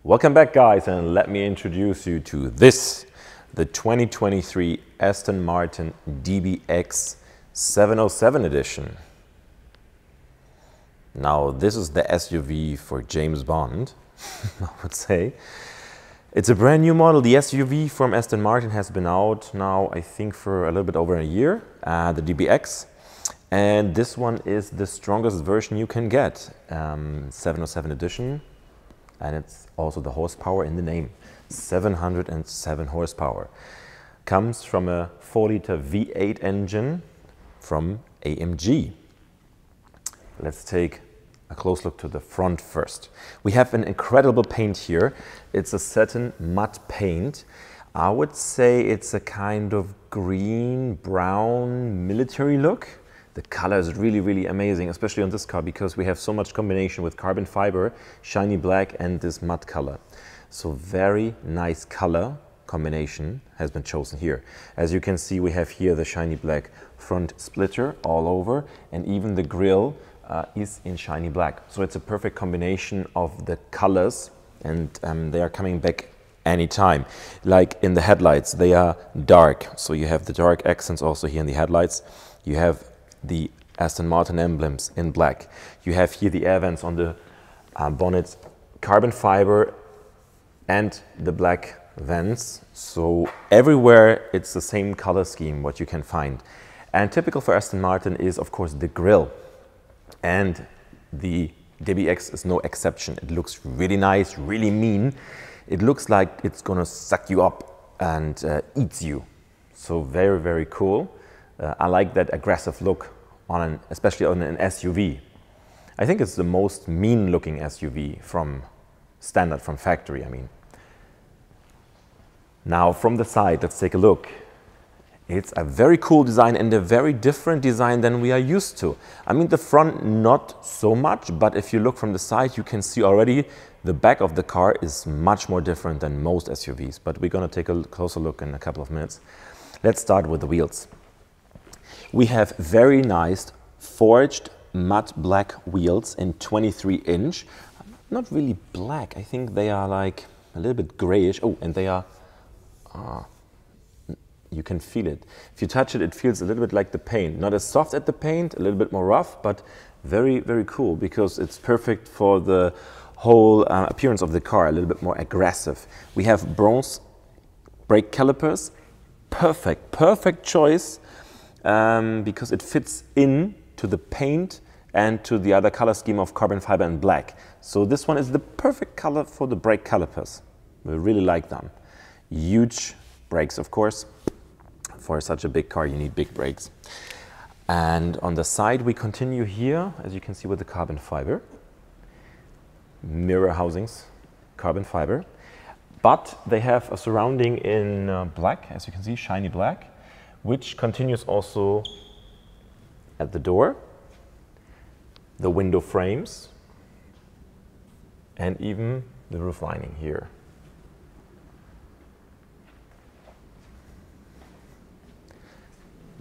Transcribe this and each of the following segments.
Welcome back, guys, and let me introduce you to this, the 2023 Aston Martin DBX 707 edition. Now, this is the SUV for James Bond, I would say. It's a brand new model. The SUV from Aston Martin has been out now, I think, for a little bit over a year, the DBX. And this one is the strongest version you can get, 707 edition. And it's also the horsepower in the name, 707 horsepower. Comes from a 4-liter V8 engine from AMG. Let's take a close look to the front first. We have an incredible paint here. It's a satin matte paint. I would say it's a kind of green, brown, military look. The color is really amazing, especially on this car, because we have so much combination with carbon fiber, shiny black, and this matte color. So very nice color combination has been chosen here. As you can see, we have here the shiny black front splitter all over, and even the grille is in shiny black. So it's a perfect combination of the colors, and they are coming back anytime. Like in the headlights, they are dark. So you have the dark accents also here in the headlights. You have the Aston Martin emblems in black. You have here the air vents on the bonnet, carbon fiber and the black vents. So everywhere it's the same color scheme what you can find. And typical for Aston Martin is, of course, the grille. And the DBX is no exception. It looks really nice, really mean. It looks like it's gonna suck you up and eats you. So very cool. I like that aggressive look, especially on an SUV. I think it's the most mean-looking SUV from standard, from factory, I mean. Now, from the side, let's take a look. It's a very cool design and a very different design than we are used to. I mean, the front, not so much, but if you look from the side, you can see already the back of the car is much more different than most SUVs. But we're going to take a closer look in a couple of minutes. Let's start with the wheels. We have very nice forged matte black wheels in 23-inch. Not really black, I think they are like a little bit grayish. Oh, and they are, you can feel it. If you touch it, it feels a little bit like the paint. Not as soft as the paint, a little bit more rough, but very cool, because it's perfect for the whole appearance of the car, a little bit more aggressive. We have bronze brake calipers. Perfect choice. Because it fits in to the paint and to the other color scheme of carbon fiber and black. So this one is the perfect color for the brake calipers. We really like them. Huge brakes, of course. For such a big car, you need big brakes. And on the side, we continue here, as you can see, with the carbon fiber. Mirror housings, carbon fiber. But they have a surrounding in black, as you can see, shiny black, which continues also at the door, the window frames, and even the roof lining here.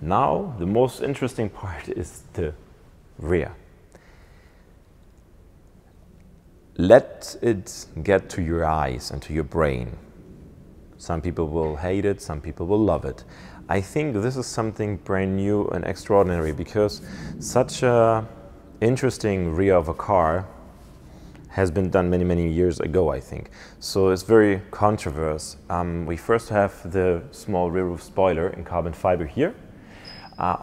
Now, the most interesting part is the rear. Let it get to your eyes and to your brain. Some people will hate it, some people will love it. I think this is something brand new and extraordinary, because such a interesting rear of a car has been done many years ago, I think. So it's very controversial. We first have the small rear roof spoiler in carbon fiber here.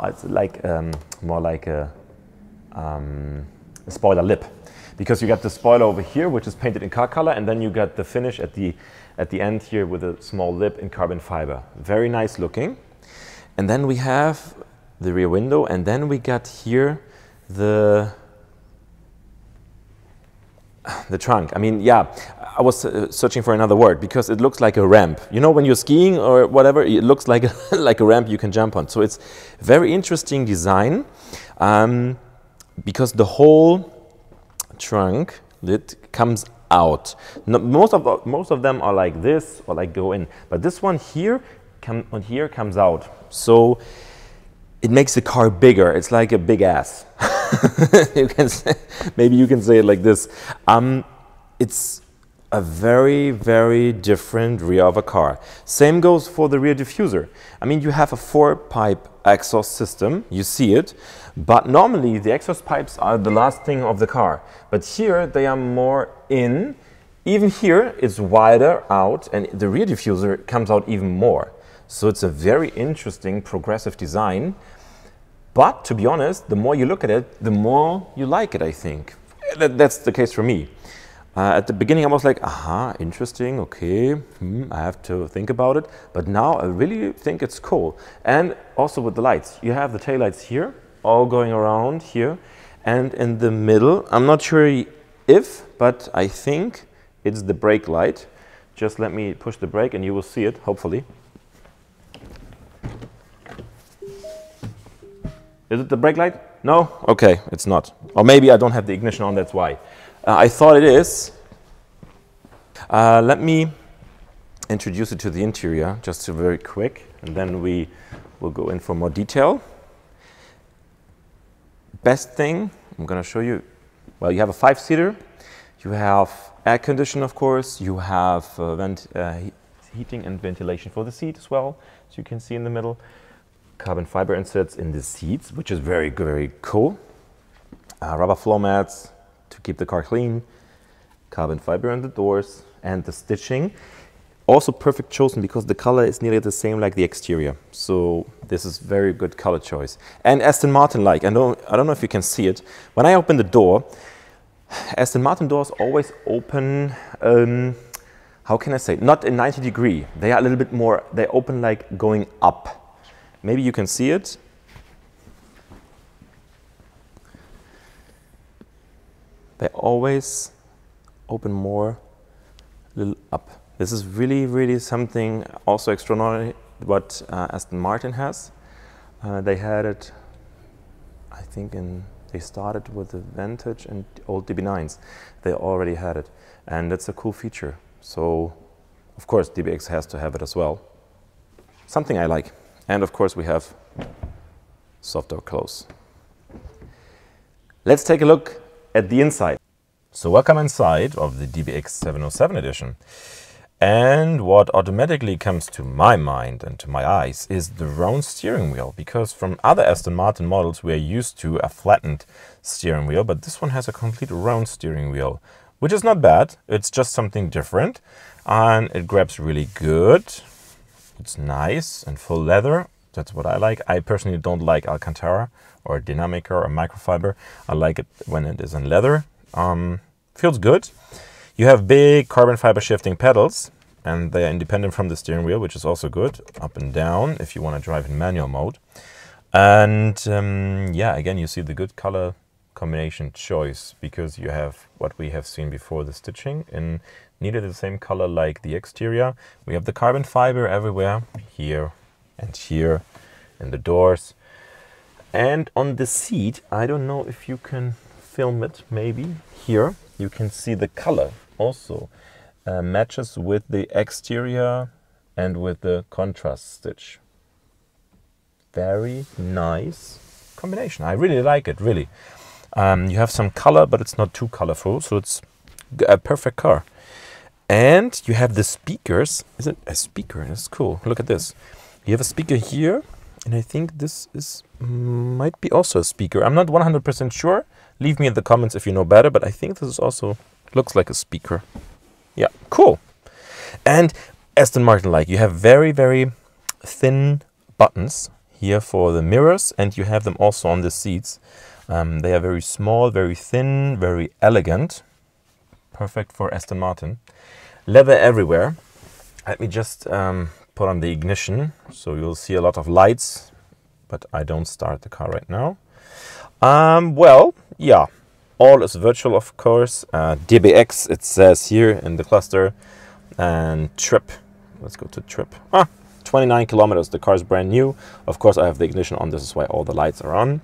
It's like more like a spoiler lip, because you got the spoiler over here, which is painted in car color, and then you got the finish at the end here with a small lip in carbon fiber. Very nice looking. And then we have the rear window, and then we got here the trunk. I mean, yeah, I was searching for another word, because it looks like a ramp. You know, when you're skiing or whatever, it looks like like a ramp you can jump on. So it's very interesting design, because the whole trunk lid comes out. Most of them are like this, or like go in, but this one here comes out. So it makes the car bigger. It's like a big ass. You can say, maybe you can say it like this. It's a very, very different rear of a car. Same goes for the rear diffuser. I mean, you have a 4-pipe exhaust system, you see it, but normally the exhaust pipes are the last thing of the car. But here they are more in. Even here it's wider out, and the rear diffuser comes out even more. So it's a very interesting progressive design. But to be honest, the more you look at it, the more you like it, I think. That's the case for me. At the beginning I was like, aha, interesting, okay, I have to think about it. But now I really think it's cool. And also with the lights, you have the taillights here, all going around here. And in the middle, I'm not sure if, but I think it's the brake light. Just let me push the brake and you will see it, hopefully. Is it the brake light? No? Okay, it's not. Or maybe I don't have the ignition on, that's why. I thought it is. Let me introduce it to the interior, just very quick, and then we will go in for more detail. Best thing, I'm going to show you, well, you have a 5-seater, you have air conditioning, of course, you have heating and ventilation for the seat as well, as you can see in the middle. Carbon fiber inserts in the seats, which is very, very cool. Rubber floor mats to keep the car clean. Carbon fiber on the doors, and the stitching. Also perfect chosen because the color is nearly the same like the exterior. So this is very good color choice. And Aston Martin like, I don't know if you can see it. When I open the door, Aston Martin doors always open, how can I say, not in 90 degree. They are a little bit more, they open like going up. Maybe you can see it. They always open more, a little up. This is really, really something also extraordinary what Aston Martin has. They had it, I think, they started with the Vantage and old DB9s. They already had it, and that's a cool feature. So, of course, DBX has to have it as well. Something I like. And of course, we have soft door close. Let's take a look at the inside. So welcome inside of the DBX 707 edition. And what automatically comes to my mind and to my eyes is the round steering wheel, because from other Aston Martin models we are used to a flattened steering wheel, but this one has a complete round steering wheel, which is not bad. It's just something different, and it grabs really good. It's nice and full leather. That's what I like. I personally don't like Alcantara or Dinamica or microfiber. I like it when it is in leather. Feels good. You have big carbon fiber shifting pedals, and they are independent from the steering wheel, which is also good. Up and down if you want to drive in manual mode. And yeah, again, you see the good color combination choice, because you have what we have seen before, the stitching in nearly the same color like the exterior. We have the carbon fiber everywhere, here and here, in the doors. And on the seat, I don't know if you can film it, maybe. Here, you can see the color also matches with the exterior and with the contrast stitch. Very nice combination. I really like it, really. You have some color, but it's not too colorful, so it's a perfect car. And you have the speakers. Is it a speaker? That's cool. Look at this. You have a speaker here, and I think this is might be also a speaker. I'm not 100% sure. Leave me in the comments if you know better, but I think this is also looks like a speaker. Yeah, cool. And Aston Martin like, you have very, very thin buttons here for the mirrors, and you have them also on the seats. They are very small, very thin, very elegant. Perfect for Aston Martin. Leather everywhere. Let me just put on the ignition, so you'll see a lot of lights, but I don't start the car right now. Well, yeah, all is virtual, of course. DBX, it says here in the cluster, and trip. Let's go to trip. 29 kilometers. The car is brand new. Of course, I have the ignition on. This is why all the lights are on.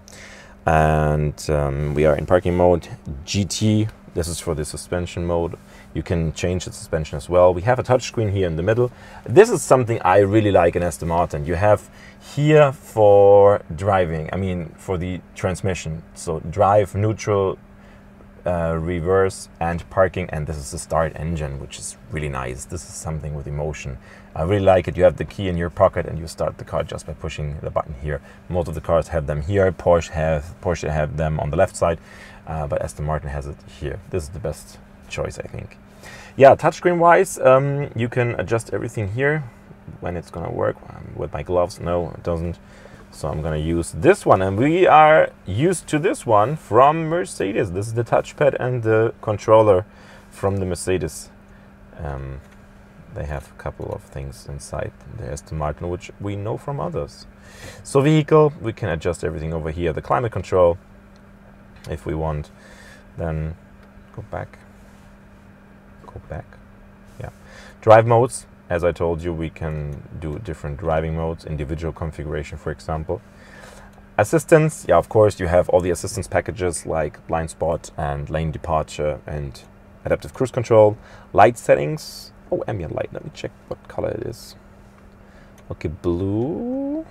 And we are in parking mode. GT. This is for the suspension mode. You can change the suspension as well. We have a touchscreen here in the middle. This is something I really like in Aston Martin. You have here for driving, I mean for the transmission. So drive, neutral, reverse and parking, and this is the start engine, which is really nice. This is something with emotion. I really like it. You have the key in your pocket and you start the car just by pushing the button here. Most of the cars have them here. Porsche have them on the left side, but Aston Martin has it here. This is the best choice, I think. Yeah, touchscreen wise, you can adjust everything here. When it's gonna work with my gloves, no, it doesn't. So I'm gonna use this one, and we are used to this one from Mercedes. This is the touchpad and the controller from the Mercedes. They have a couple of things inside the Aston Martin, which we know from others. So vehicle, we can adjust everything over here. The climate control, if we want, then go back. Yeah, drive modes. As I told you, we can do different driving modes, individual configuration, for example. Assistance, yeah, of course, you have all the assistance packages like blind spot and lane departure and adaptive cruise control. Light settings, oh, ambient light, let me check what color it is. Okay, blue,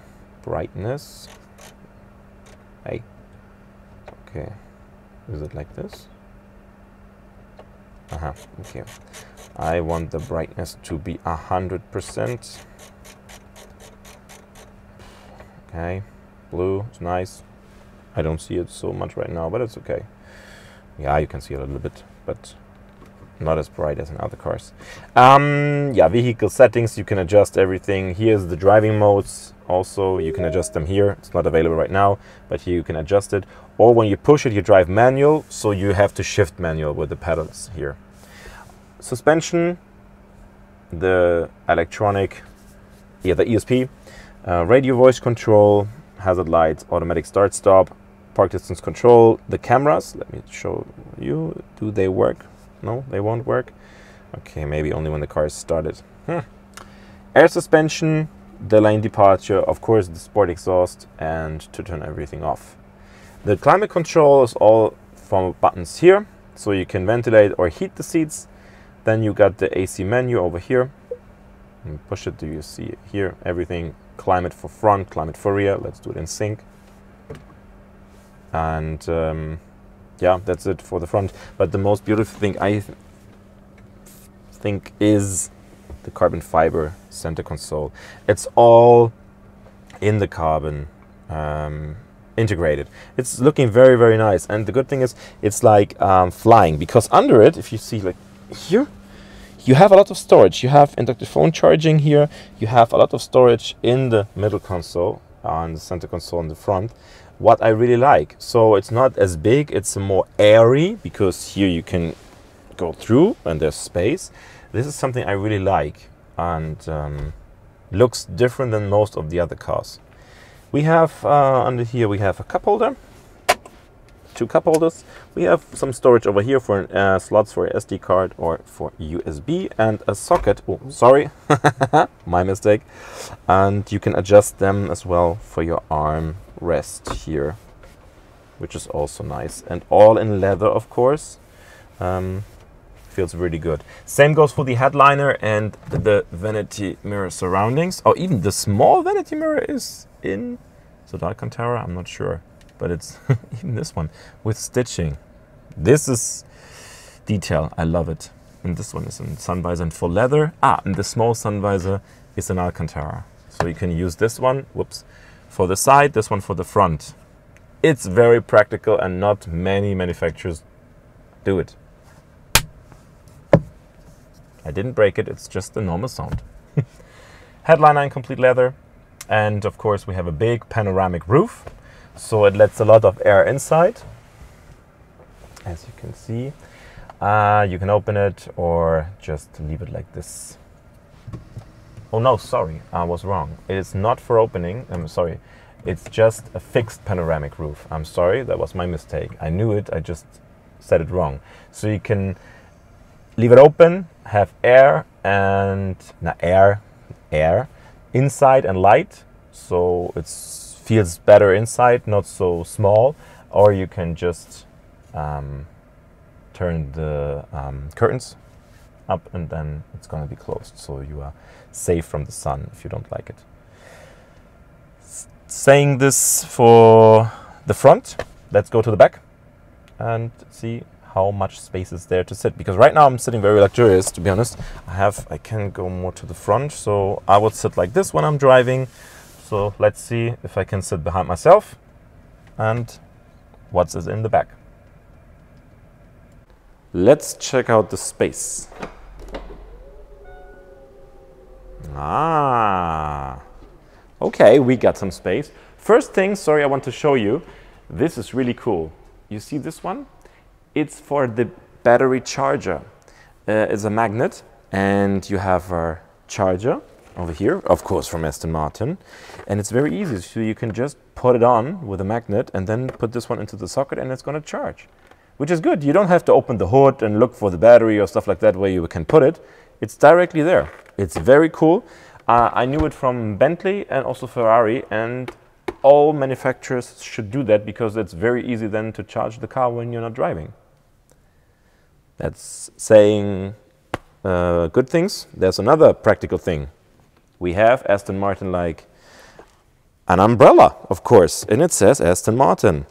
brightness. Hey, okay, is it like this? Okay. I want the brightness to be 100%. Okay, blue is nice. I don't see it so much right now, but it's okay. Yeah, you can see it a little bit, but not as bright as in other cars. Yeah, vehicle settings, you can adjust everything. Here's the driving modes. Also, you can adjust them here. It's not available right now, but here you can adjust it. Or when you push it, you drive manual, so you have to shift manual with the pedals here. Suspension, the electronic, yeah, the ESP, radio voice control, hazard lights, automatic start stop, park distance control, the cameras. Let me show you. Do they work? No, they won't work. Okay, maybe only when the car is started. Air suspension, the lane departure, of course the sport exhaust, and to turn everything off. The climate control is all from buttons here, so you can ventilate or heat the seats. Then you got the AC menu over here. And push it, do you see it here? Everything, climate for front, climate for rear. Let's do it in sync. And yeah, that's it for the front. But the most beautiful thing I think is the carbon fiber center console. It's all in the carbon integrated. It's looking very, very nice. And the good thing is it's like flying, because under it, if you see like here, you have a lot of storage. You have inductive phone charging here. You have a lot of storage in the middle console, on the center console in the front. What I really like. So it's not as big, it's more airy, because here you can go through and there's space. This is something I really like, and looks different than most of the other cars. We have under here we have a cup holder, 2 cup holders. We have some storage over here for slots for SD card or for USB, and a socket. Oh, sorry, my mistake. And you can adjust them as well for your arm rest here, which is also nice, and all in leather, of course. Feels really good. Same goes for the headliner and the vanity mirror surroundings. Oh, even the small vanity mirror is in the Alcantara, I'm not sure, but it's even this one with stitching. This is detail, I love it. And this one is in sun visor and for leather. And the small sun visor is in Alcantara. So you can use this one, whoops, for the side, this one for the front. It's very practical, and not many manufacturers do it. I didn't break it, it's just the normal sound. Headliner in complete leather. And of course we have a big panoramic roof, so it lets a lot of air inside. As you can see, you can open it or just leave it like this. Oh no, sorry, I was wrong. It is not for opening, I'm sorry. It's just a fixed panoramic roof. I'm sorry, that was my mistake. I knew it, I just said it wrong. So you can leave it open, have air and air inside and light, so it feels better inside, not so small. Or you can just turn the curtains up, and then it's going to be closed, so you are safe from the sun if you don't like it. Saying this for the front, let's go to the back and see how much space is there to sit. Because right now I'm sitting very luxurious, to be honest. I can go more to the front, so I would sit like this when I'm driving. So let's see if I can sit behind myself and what's in the back. Let's check out the space. Okay, we got some space. First thing, sorry, I want to show you. This is really cool. You see this one? It's for the battery charger. It's a magnet, and you have a charger over here, of course from Aston Martin. And it's very easy, so you can just put it on with a magnet and then put this one into the socket and it's gonna charge. Which is good. You don't have to open the hood and look for the battery or stuff like that where you can put it. It's directly there. It's very cool. I knew it from Bentley and also Ferrari, and all manufacturers should do that because it's very easy then to charge the car when you're not driving. That's saying good things. There's another practical thing. We have Aston Martin like an umbrella, of course, and it says Aston Martin.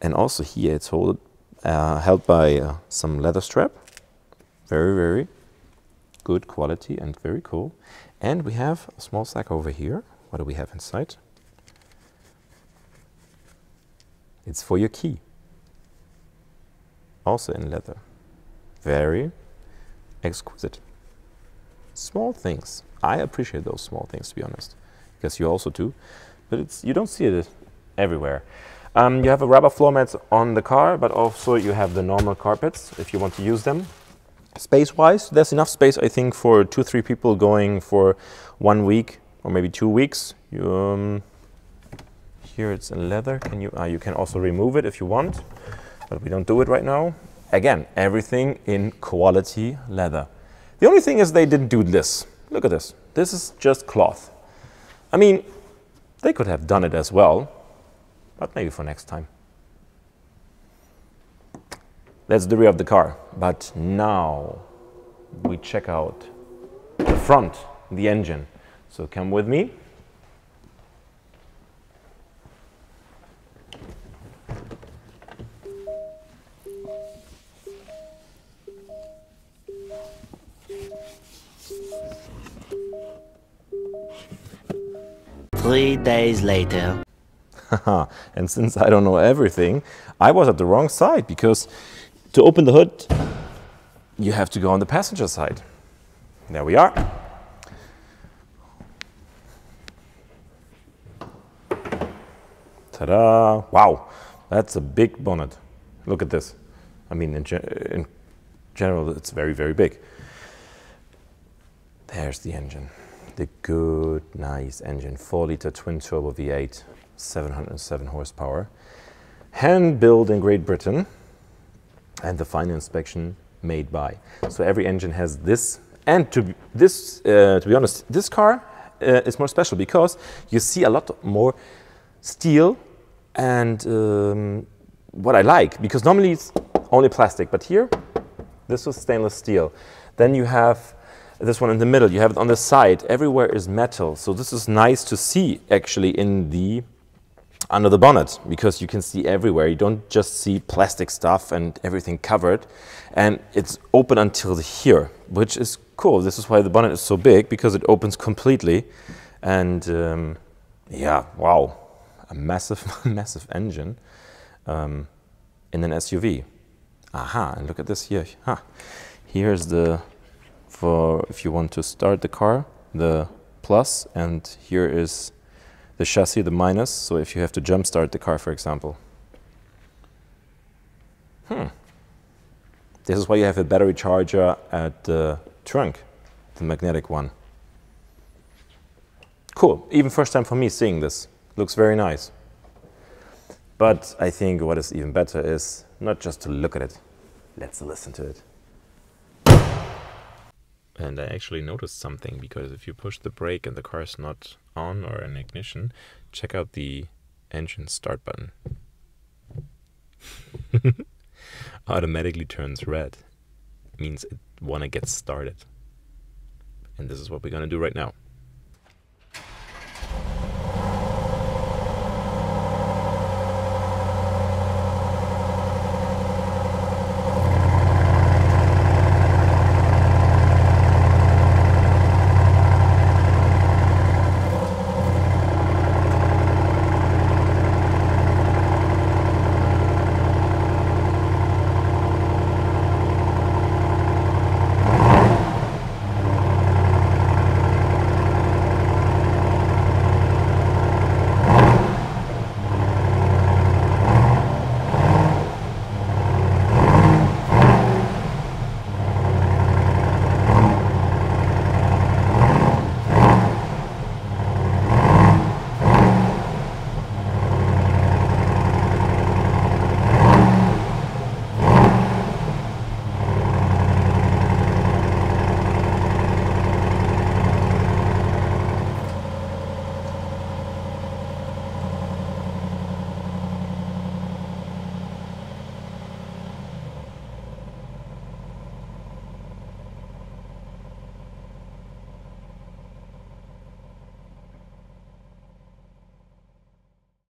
And also here it's held by some leather strap. Very, very good quality and very cool. And we have a small sack over here. What do we have inside? It's for your key. Also in leather. Very exquisite. Small things. I appreciate those small things, to be honest. Because you also do. But you don't see it everywhere. You have a rubber floor mats on the car, but also you have the normal carpets if you want to use them. Space-wise, there's enough space, I think, for 2-3 people going for 1 week or maybe 2 weeks. Here it's in leather. You can also remove it if you want, but we don't do it right now. Again, everything in quality leather. The only thing is they didn't do this. Look at this. This is just cloth. I mean, they could have done it as well, but maybe for next time. That's the rear of the car. But now we check out the front, the engine. So come with me. Three days later. And since I don't know everything, I was at the wrong side, because to open the hood, you have to go on the passenger side. There we are. Ta-da! Wow, that's a big bonnet. Look at this. I mean, in general, it's very, very big. There's the engine. The good, nice engine. 4-liter twin-turbo V8, 707 horsepower. Hand-built in Great Britain. And the final inspection made by. So every engine has this. And to be honest, this car is more special because you see a lot more steel and what I like, because normally it's only plastic, but here this was stainless steel. Then you have this one in the middle, you have it on the side, everywhere is metal. So this is nice to see actually in under the bonnet, because you can see everywhere. You don't just see plastic stuff and everything covered, and it's open until here, which is cool. This is why the bonnet is so big, because it opens completely. And yeah, wow, a massive, massive engine in an SUV. Aha, and look at this here. Here's for if you want to start the car, the plus, and here is the chassis, the minus, so if you have to jump start the car, for example. This is why you have a battery charger at the trunk, the magnetic one. Cool, even first time for me seeing this. Looks very nice. But I think what is even better is not just to look at it, let's listen to it. And I actually noticed something, because if you push the brake and the car is not on or in ignition, check out the engine start button. Automatically turns red. Means it wanna get started. And this is what we're gonna do right now.